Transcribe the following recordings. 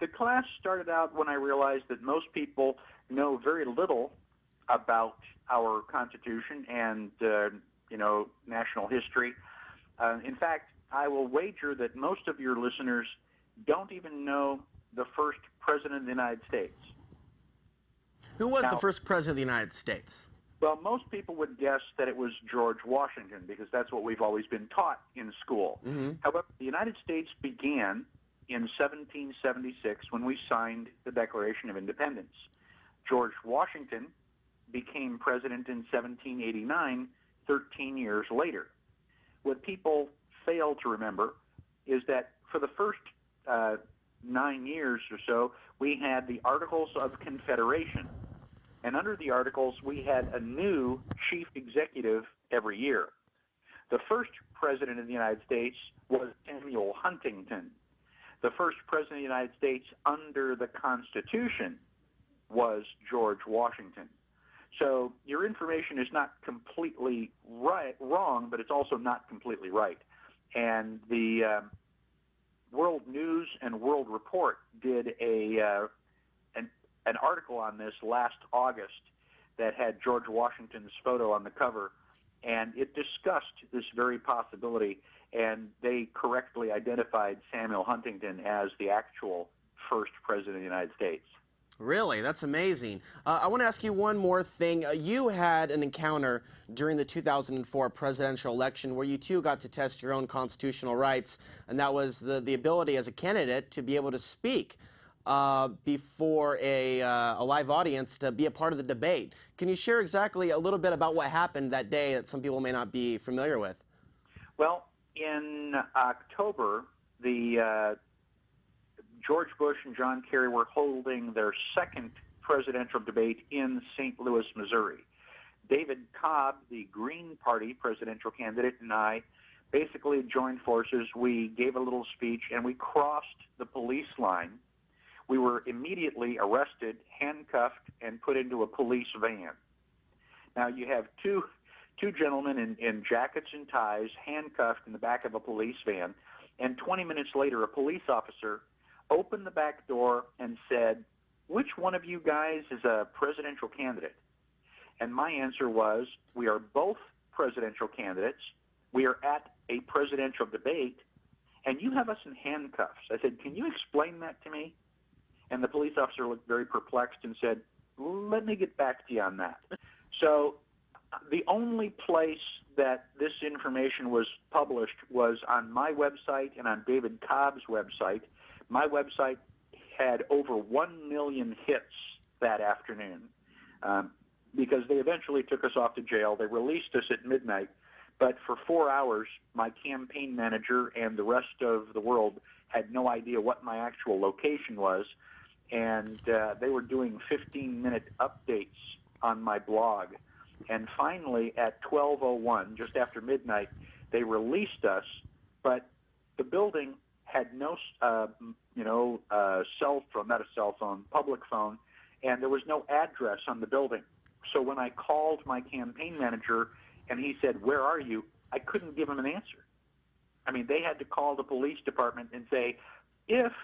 The class started out when I realized that most people know very little about our Constitution and, national history. In fact, I will wager that most of your listeners don't even know the first president of the United States. Who was the first president of the United States? Well, most people would guess that it was George Washington because that's what we've always been taught in school. However, the United States began in 1776 when we signed the Declaration of Independence. George Washington became president in 1789, 13 years later. What people fail to remember is that for the first 9 years or so, we had the Articles of Confederation. And under the Articles, we had a new chief executive every year. The first president of the United States was Samuel Huntington. The first president of the United States under the Constitution was George Washington. So your information is not completely wrong, but it's also not completely right. And the World News and World Report did an article on this last August that had George Washington's photo on the cover, and it discussed this very possibility, and they correctly identified Samuel Huntington as the actual first president of the United States. Really? That's amazing. I want to ask you one more thing. You had an encounter during the 2004 presidential election where you too got to test your own constitutional rights, and that was the ability as a candidate to be able to speak before a live audience, to be a part of the debate. Can you share exactly a little bit about what happened that day that some people may not be familiar with? Well, in October, George Bush and John Kerry were holding their second presidential debate in St. Louis, Missouri. David Cobb, the Green Party presidential candidate, and I basically joined forces. We gave a little speech, and we crossed the police line. We were immediately arrested, handcuffed, and put into a police van. Now, you have two gentlemen in jackets and ties, handcuffed in the back of a police van, and 20 minutes later, a police officer opened the back door and said, "Which one of you guys is a presidential candidate?" And my answer was, "We are both presidential candidates. We are at a presidential debate, and you have us in handcuffs." I said, "Can you explain that to me?" And the police officer looked very perplexed and said, "Let me get back to you on that." So the only place that this information was published was on my website and on David Cobb's website. My website had over 1 million hits that afternoon because they eventually took us off to jail. They released us at midnight. But for 4 hours, my campaign manager and the rest of the world had no idea what my actual location was. And they were doing 15-minute updates on my blog. And finally, at 12:01, just after midnight, they released us. But the building had no, cell phone, not a cell phone, public phone, and there was no address on the building. So when I called my campaign manager and he said, "Where are you?" I couldn't give him an answer. I mean, they had to call the police department and say, "If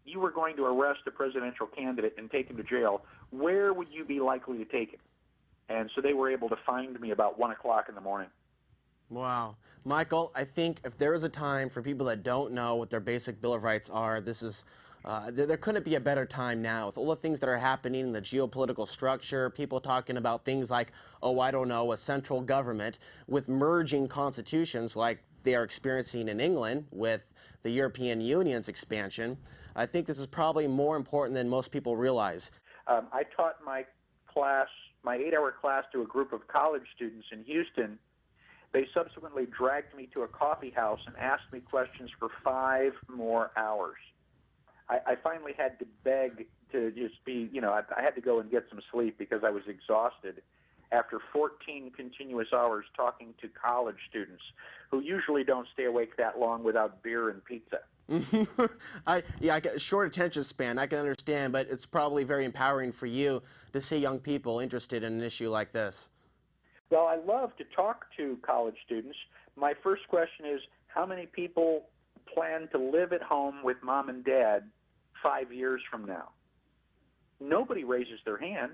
you were going to arrest a presidential candidate and take him to jail, where would you be likely to take him?" And so they were able to find me about 1 o'clock in the morning. Wow. Michael, I think if there is a time for people that don't know what their basic Bill of Rights are, this is, there couldn't be a better time now with all the things that are happening in the geopolitical structure, people talking about things like, oh, I don't know, a central government with merging constitutions like they are experiencing in England with the European Union's expansion. I think this is probably more important than most people realize. I taught my class, my 8-hour class, to a group of college students in Houston. They subsequently dragged me to a coffee house and asked me questions for 5 more hours. I finally had to beg to just be, I had to go and get some sleep because I was exhausted after 14 continuous hours talking to college students who usually don't stay awake that long without beer and pizza. I got a short attention span, I can understand, but it's probably very empowering for you to see young people interested in an issue like this. Well, I love to talk to college students. My first question is, how many people plan to live at home with mom and dad 5 years from now? Nobody raises their hand.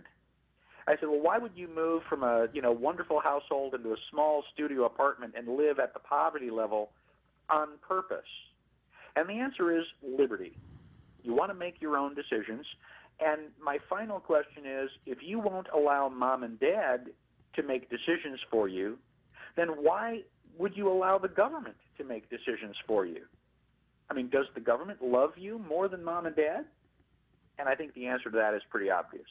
I said, well, why would you move from a wonderful household into a small studio apartment and live at the poverty level on purpose? And the answer is liberty. You want to make your own decisions. And my final question is, if you won't allow mom and dad to make decisions for you, then why would you allow the government to make decisions for you? I mean, does the government love you more than mom and dad? And I think the answer to that is pretty obvious.